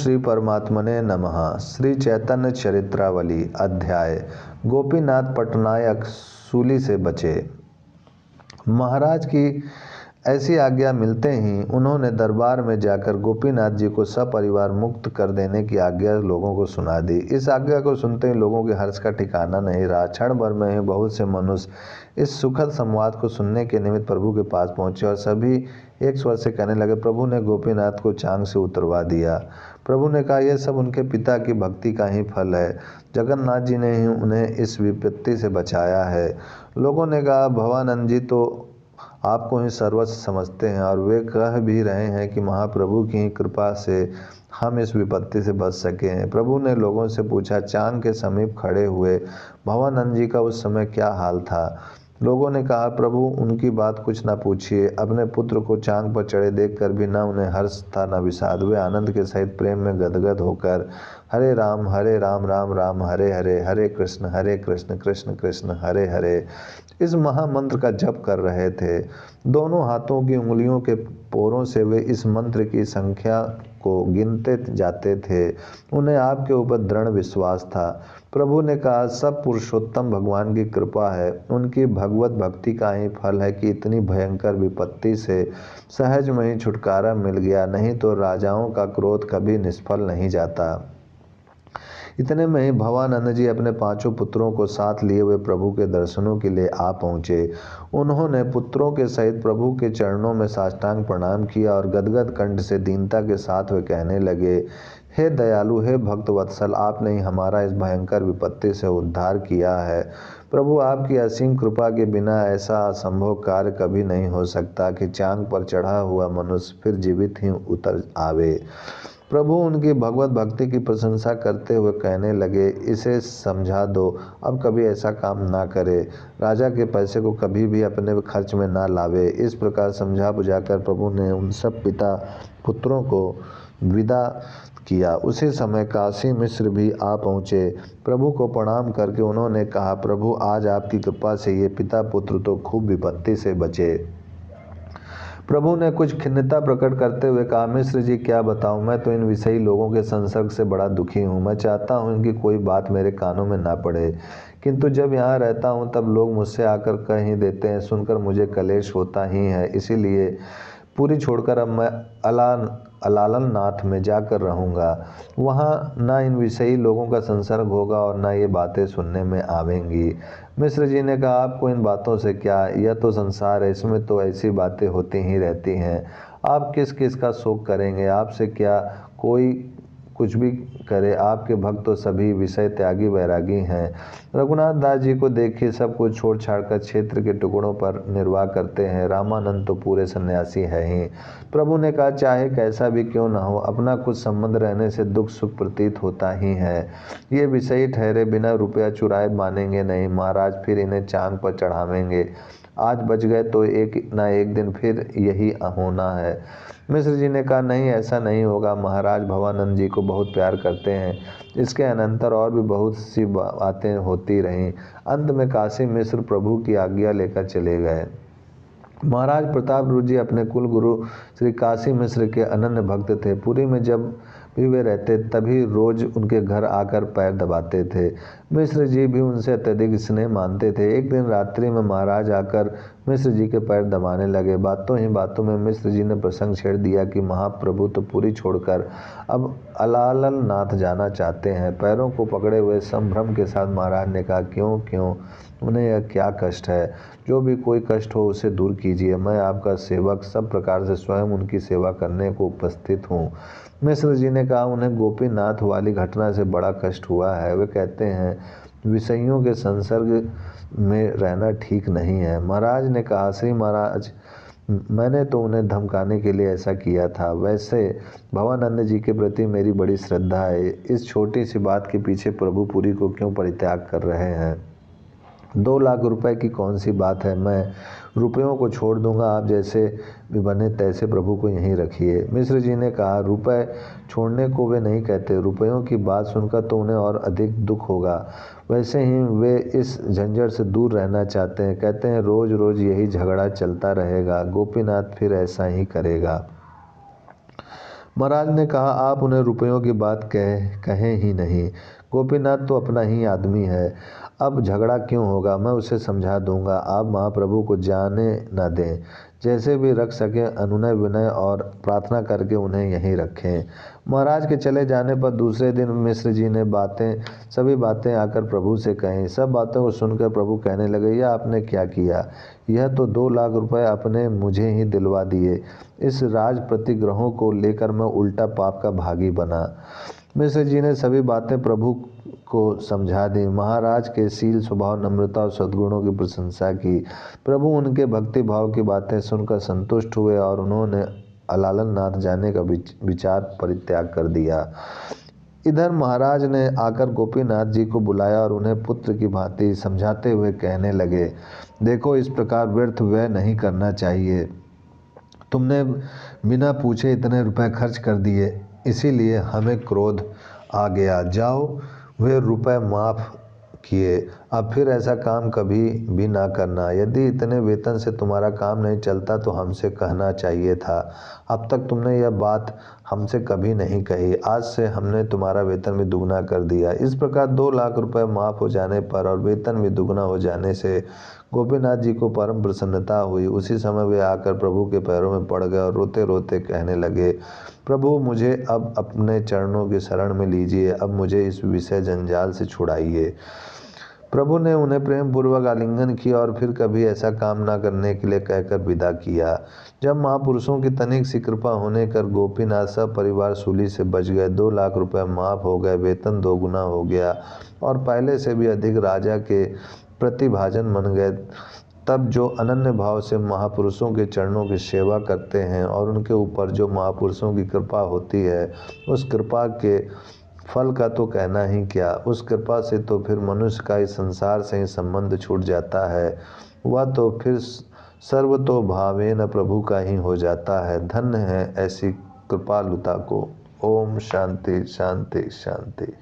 श्री परमात्मने नमः। श्री चैतन्य चरित्रावली अध्याय गोपीनाथ पटनायक सूली से बचे। महाराज की ऐसी आज्ञा मिलते ही उन्होंने दरबार में जाकर गोपीनाथ जी को सपरिवार मुक्त कर देने की आज्ञा लोगों को सुना दी। इस आज्ञा को सुनते ही लोगों के हर्ष का ठिकाना नहीं रहा। क्षण भर में ही बहुत से मनुष्य इस सुखद संवाद को सुनने के निमित्त प्रभु के पास पहुंचे और सभी एक स्वर से कहने लगे, प्रभु ने गोपीनाथ को चांग से उतरवा दिया। प्रभु ने कहा, यह सब उनके पिता की भक्ति का ही फल है। जगन्नाथ जी ने ही उन्हें इस विपत्ति से बचाया है। लोगों ने कहा, भवानंद जी तो आपको ही सर्वस्व समझते हैं और वे कह भी रहे हैं कि महाप्रभु की ही कृपा से हम इस विपत्ति से बच सके हैं। प्रभु ने लोगों से पूछा, चांग के समीप खड़े हुए भवानंद जी का उस समय क्या हाल था? लोगों ने कहा, प्रभु उनकी बात कुछ न पूछिए। अपने पुत्र को चांग पर चढ़े देखकर भी न उन्हें हर्ष था न विषाद। वे आनंद के सहित प्रेम में गदगद होकर हरे राम राम राम हरे हरे, हरे कृष्ण कृष्ण कृष्ण हरे हरे इस महामंत्र का जप कर रहे थे। दोनों हाथों की उंगलियों के पोरों से वे इस मंत्र की संख्या को गिनते जाते थे। उन्हें आपके ऊपर दृढ़ विश्वास था। प्रभु ने कहा, सब पुरुषोत्तम भगवान की कृपा है। उनकी भगवत भक्ति का ही फल है कि इतनी भयंकर विपत्ति से सहज में ही छुटकारा मिल गया, नहीं तो राजाओं का क्रोध कभी निष्फल नहीं जाता। इतने में ही भवानंद जी अपने पांचों पुत्रों को साथ लिए हुए प्रभु के दर्शनों के लिए आ पहुँचे। उन्होंने पुत्रों के सहित प्रभु के चरणों में साष्टांग प्रणाम किया और गदगद कंठ से दीनता के साथ वे कहने लगे, हे दयालु, हे भक्त वत्सल, आपने ही हमारा इस भयंकर विपत्ति से उद्धार किया है। प्रभु, आपकी असीम कृपा के बिना ऐसा असंभव कार्य कभी नहीं हो सकता कि चांग पर चढ़ा हुआ मनुष्य फिर जीवित ही उतर आवे। प्रभु उनकी भगवत भक्ति की प्रशंसा करते हुए कहने लगे, इसे समझा दो, अब कभी ऐसा काम ना करे, राजा के पैसे को कभी भी अपने खर्च में ना लावे। इस प्रकार समझा बुझाकर प्रभु ने उन सब पिता पुत्रों को विदा किया। उसी समय काशी मिश्र भी आ पहुँचे। प्रभु को प्रणाम करके उन्होंने कहा, प्रभु, आज आपकी कृपा से ये पिता पुत्र तो खूब विपत्ति से बचे। प्रभु ने कुछ खिन्नता प्रकट करते हुए कहा, मिश्र जी, क्या बताऊं, मैं तो इन विषयी लोगों के संसर्ग से बड़ा दुखी हूं। मैं चाहता हूं इनकी कोई बात मेरे कानों में ना पड़े, किंतु जब यहाँ रहता हूं तब लोग मुझसे आकर कह ही देते हैं, सुनकर मुझे कलेश होता ही है। इसीलिए पूरी छोड़कर अब मैं अलालन नाथ में जाकर रहूँगा। वहाँ ना इन विषयी लोगों का संसर्ग होगा और ना ये बातें सुनने में आवेंगी। मिश्र जी ने कहा, आपको इन बातों से क्या, यह तो संसार है, इसमें तो ऐसी बातें होती ही रहती हैं। आप किस किस का शोक करेंगे? आपसे क्या कोई कुछ भी करे, आपके भक्त तो सभी विषय त्यागी वैरागी हैं। रघुनाथ दास जी को देखिए, सब कुछ छोड़ छाड़कर क्षेत्र के टुकड़ों पर निर्वाह करते हैं। रामानंद तो पूरे सन्यासी है ही। प्रभु ने कहा, चाहे कैसा भी क्यों ना हो, अपना कुछ संबंध रहने से दुख सुख प्रतीत होता ही है। ये विषयी ठहरे बिना रुपया चुराए मानेंगे नहीं। महाराज फिर इन्हें चांग पर चढ़ावेंगे। आज बच गए तो एक ना एक दिन फिर यही होना है। मिश्र जी ने कहा, नहीं, ऐसा नहीं होगा। महाराज भवानंद जी को बहुत प्यार करते हैं। इसके अनंतर और भी बहुत सी बातें होती रहीं। अंत में काशी मिश्र प्रभु की आज्ञा लेकर चले गए। महाराज प्रताप रुद्र जी अपने कुल गुरु श्री काशी मिश्र के अनन्य भक्त थे। पुरी में जब भी वे रहते तभी रोज उनके घर आकर पैर दबाते थे। मिश्र जी भी उनसे अत्यधिक स्नेह मानते थे। एक दिन रात्रि में महाराज आकर मिश्र जी के पैर दबाने लगे। बातों ही बातों में मिश्र जी ने प्रसंग छेड़ दिया कि महाप्रभु तो पूरी छोड़कर अब अलालन नाथ जाना चाहते हैं। पैरों को पकड़े हुए संभ्रम के साथ महाराज ने कहा, क्यों, उन्हें यह क्या कष्ट है? जो भी कोई कष्ट हो उसे दूर कीजिए। मैं आपका सेवक सब प्रकार से स्वयं उनकी सेवा करने को उपस्थित हूँ। मिश्र जी ने कहा, उन्हें गोपीनाथ वाली घटना से बड़ा कष्ट हुआ है। वे कहते हैं विषयों के संसर्ग में रहना ठीक नहीं है। महाराज ने कहा, श्री महाराज, मैंने तो उन्हें धमकाने के लिए ऐसा किया था। वैसे भवानंद जी के प्रति मेरी बड़ी श्रद्धा है। इस छोटी सी बात के पीछे प्रभु पुरी को क्यों परित्याग कर रहे हैं? 2 लाख रुपए की कौन सी बात है? मैं रुपयों को छोड़ दूंगा। आप जैसे भी बने तैसे प्रभु को यहीं रखिए। मिश्र जी ने कहा, रुपए छोड़ने को वे नहीं कहते। रुपयों की बात सुनकर तो उन्हें और अधिक दुख होगा। वैसे ही वे इस झंझट से दूर रहना चाहते हैं। कहते हैं रोज रोज यही झगड़ा चलता रहेगा। गोपीनाथ फिर ऐसा ही करेगा। महाराज ने कहा, आप उन्हें रुपयों की बात कहें ही नहीं। गोपीनाथ तो अपना ही आदमी है, अब झगड़ा क्यों होगा, मैं उसे समझा दूंगा। आप महाप्रभु को जाने न दें, जैसे भी रख सकें अनुनय विनय और प्रार्थना करके उन्हें यहीं रखें। महाराज के चले जाने पर दूसरे दिन मिश्र जी ने सभी बातें आकर प्रभु से कहीं। सब बातों को सुनकर प्रभु कहने लगे, यह आपने क्या किया, यह तो 2 लाख रुपए आपने मुझे ही दिलवा दिए। इस राज प्रतिग्रहों को लेकर मैं उल्टा पाप का भागी बना। मिश्र जी ने सभी बातें प्रभु को समझा दी। महाराज के शील स्वभाव नम्रता और सद्गुणों की प्रशंसा की। प्रभु उनके भक्ति भाव की बातें सुनकर संतुष्ट हुए और उन्होंने अलालन नाथ जाने का विचार परित्याग कर दिया। इधर महाराज ने आकर गोपीनाथ जी को बुलाया और उन्हें पुत्र की भांति समझाते हुए कहने लगे, देखो, इस प्रकार व्यर्थ व्यय नहीं करना चाहिए। तुमने बिना पूछे इतने रुपए खर्च कर दिए, इसीलिए हमें क्रोध आ गया। जाओ, वे रुपए माफ़ किए, अब फिर ऐसा काम कभी भी ना करना। यदि इतने वेतन से तुम्हारा काम नहीं चलता तो हमसे कहना चाहिए था। अब तक तुमने यह बात हमसे कभी नहीं कही, आज से हमने तुम्हारा वेतन भी दुगना कर दिया। इस प्रकार 2 लाख रुपए माफ़ हो जाने पर और वेतन भी दुगना हो जाने से गोपीनाथ जी को परम प्रसन्नता हुई। उसी समय वे आकर प्रभु के पैरों में पड़ गए और रोते रोते कहने लगे, प्रभु, मुझे अब अपने चरणों की शरण में लीजिए, अब मुझे इस विषय जंजाल से छुड़ाइए। प्रभु ने उन्हें प्रेम पूर्वक आलिंगन किया और फिर कभी ऐसा काम न करने के लिए कहकर विदा किया। जब महापुरुषों की तनिक सी कृपा होने कर गोपीनाथ सब परिवार सूली से बच गए, 2 लाख रुपए माफ हो गए, वेतन 2 गुना हो गया और पहले से भी अधिक राजा के प्रतिभाजन बन गए। तब जो अनन्य भाव से महापुरुषों के चरणों की सेवा करते हैं और उनके ऊपर जो महापुरुषों की कृपा होती है, उस कृपा के फल का तो कहना ही क्या। उस कृपा से तो फिर मनुष्य का इस संसार से ही संबंध छूट जाता है, वह तो फिर सर्वतोभावेन प्रभु का ही हो जाता है। धन्य है ऐसी कृपालुता को। ओम शांति शांति शांति।